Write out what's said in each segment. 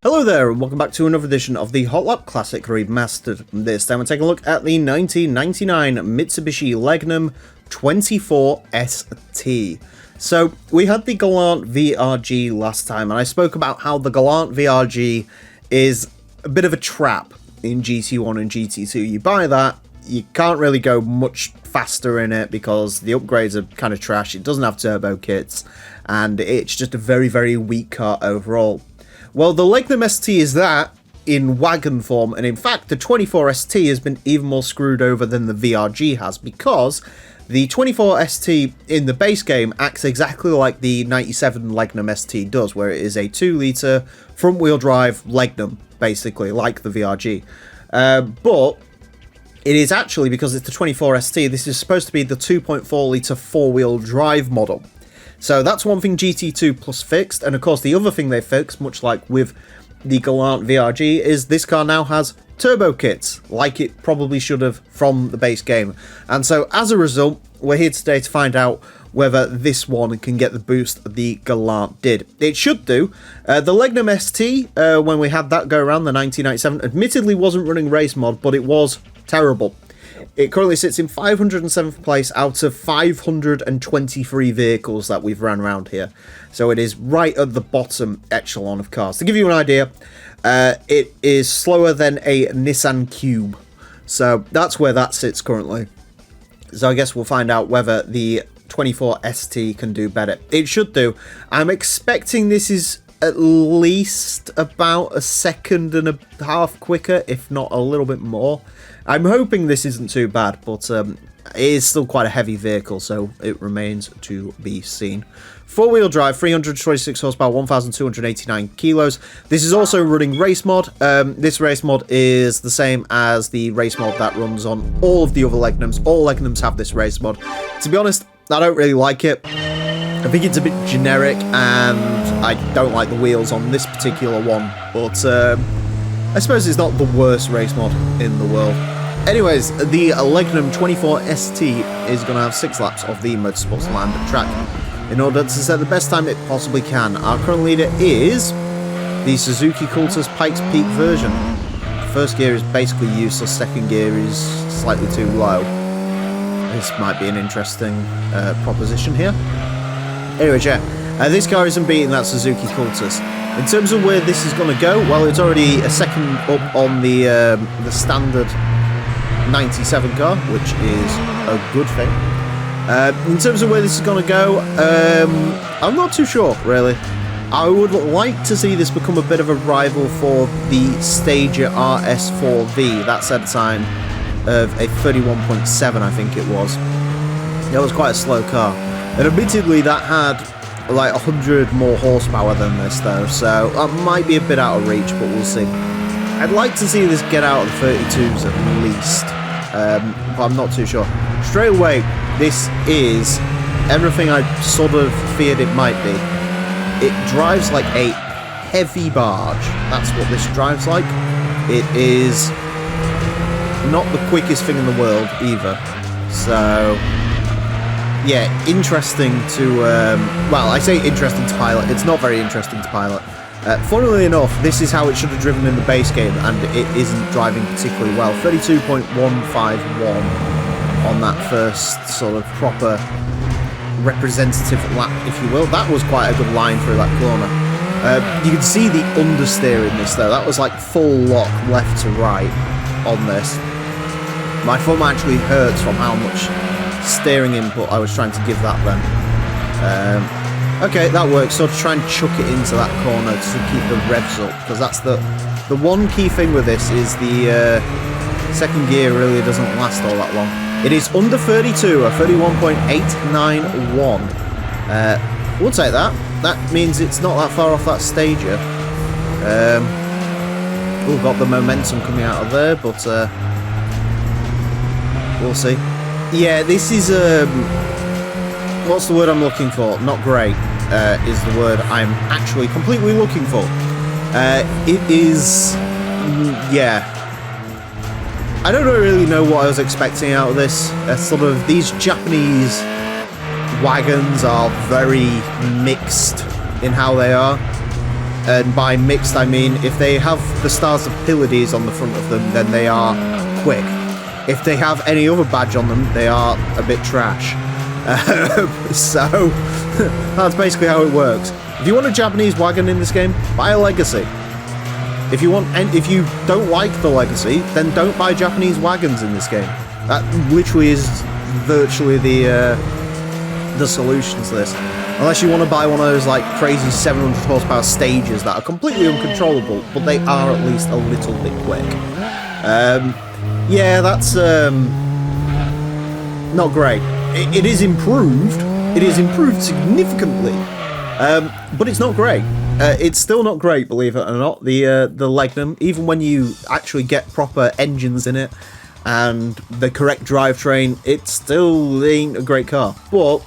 Hello there, and welcome back to another edition of the Hot Lap Classic Remastered. This time we're taking a look at the 1999 Mitsubishi Legnum 24ST. So, we had the Gallant VRG last time, and I spoke about how the Gallant VRG is a bit of a trap in GT1 and GT2. You buy that, you can't really go much faster in it because the upgrades are kind of trash, it doesn't have turbo kits, and it's just a very, very weak car overall. Well, the Legnum ST is that in wagon form, and in fact, the 24ST has been even more screwed over than the VRG has, because the 24ST in the base game acts exactly like the 97 Legnum ST does, where it is a 2-litre front-wheel drive Legnum, basically, like the VRG. But it is actually, because it's the 24ST, this is supposed to be the 2.4-litre four-wheel drive model. So that's one thing GT2 Plus fixed, and of course the other thing they fixed, much like with the Gallant VRG, is this car now has turbo kits, like it probably should have from the base game. And so as a result, we're here today to find out whether this one can get the boost the Gallant did. It should do. The Legnum ST, when we had that go around, the 1997, admittedly wasn't running race mod, but it was terrible. It currently sits in 507th place out of 523 vehicles that we've ran around here. So it is right at the bottom echelon of cars. To give you an idea, it is slower than a Nissan Cube. So that's where that sits currently. So I guess we'll find out whether the 24ST can do better. It should do. I'm expecting this is at least about a second and a half quicker, if not a little bit more. I'm hoping this isn't too bad, but it is still quite a heavy vehicle, so it remains to be seen. Four-wheel drive, 326 horsepower, 1,289 kilos. This is also running race mod. This race mod is the same as the race mod that runs on all of the other Legnums. All Legnums have this race mod. To be honest, I don't really like it. I think it's a bit generic, and I don't like the wheels on this particular one, but I suppose it's not the worst race mod in the world. Anyways, the Legnum 24ST is going to have 6 laps of the Motorsports Land track in order to set the best time it possibly can. Our current leader is the Suzuki Cultus Pikes Peak version. First gear is basically useless, second gear is slightly too low. This might be an interesting proposition here. Anyway, yeah, this car isn't beating that Suzuki Cultus. In terms of where this is going to go, well, it's already a second up on the standard 97 car, which is a good thing. In terms of where this is going to go, I'm not too sure, really. I would like to see this become a bit of a rival for the Stager RS4V. That's at a time of a 31.7, I think it was. That was quite a slow car. And admittedly, that had like 100 more horsepower than this, though, so that might be a bit out of reach, but we'll see. I'd like to see this get out of the 32s at least, but I'm not too sure. Straight away, this is everything I sort of feared it might be. It drives like a heavy barge. That's what this drives like. It is not the quickest thing in the world either. So yeah, interesting to, well, I say interesting to pilot. It's not very interesting to pilot. Funnily enough, this is how it should have driven in the base game, and it isn't driving particularly well. 32.151 on that first sort of proper representative lap, if you will. That was quite a good line through that corner. You can see the understeer in this, though. That was like full lock left to right on this. My thumb actually hurts from how much steering input I was trying to give that then. Okay, that works. So to try and chuck it into that corner to keep the revs up, because that's the one key thing with this is the second gear really doesn't last all that long. It is under 32, a 31.891. We'll take that. That means it's not that far off that Stager. We've got the momentum coming out of there, but we'll see. Yeah, this is, what's the word I'm looking for? Not great, is the word I'm actually completely looking for. It is, yeah. I don't really know what I was expecting out of this. Sort of, these Japanese wagons are very mixed in how they are. And by mixed, I mean if they have the stars of Pylades on the front of them, then they are quick. If they have any other badge on them, they are a bit trash. So that's basically how it works. If you want a Japanese wagon in this game, buy a Legacy. If you want, and if you don't like the Legacy, then don't buy Japanese wagons in this game. That literally is virtually the solution to this. Unless you want to buy one of those like crazy 700 horsepower stages that are completely uncontrollable, but they are at least a little bit quick. Yeah, that's not great. It is improved. It is improved significantly, but it's not great. It's still not great, believe it or not. The Legnum, even when you actually get proper engines in it and the correct drivetrain, it still ain't a great car. But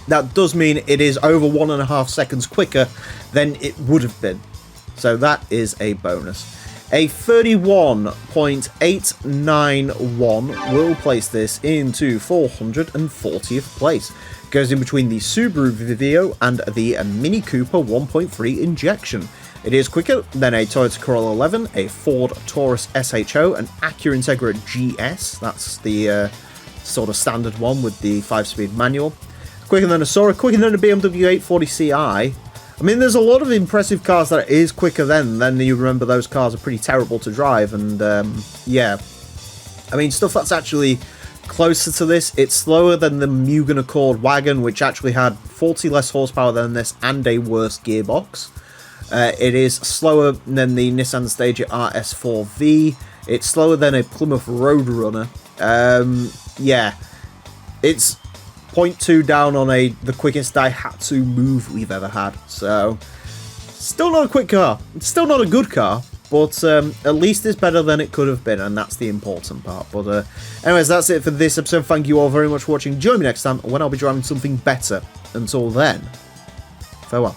that does mean it is over 1.5 seconds quicker than it would have been. So that is a bonus. A 31.891 will place this into 440th place. Goes in between the Subaru Vivio and the Mini Cooper 1.3 injection. It is quicker than a Toyota Corolla 11, a Ford Taurus SHO, an Acura Integra GS, that's the sort of standard one with the 5-speed manual. Quicker than a Sora, quicker than a BMW 840 Ci. I mean, there's a lot of impressive cars that is quicker then you remember those cars are pretty terrible to drive, and yeah. I mean, stuff that's actually closer to this, it's slower than the Mugen Accord wagon, which actually had 40 less horsepower than this and a worse gearbox. It is slower than the Nissan Stagea RS4V. It's slower than a Plymouth Roadrunner. Yeah, it's 0.2 down on the quickest Daihatsu move we've ever had. So, still not a quick car. It's still not a good car, but at least it's better than it could have been, and that's the important part. But anyways, that's it for this episode. Thank you all very much for watching. Join me next time when I'll be driving something better. Until then, farewell.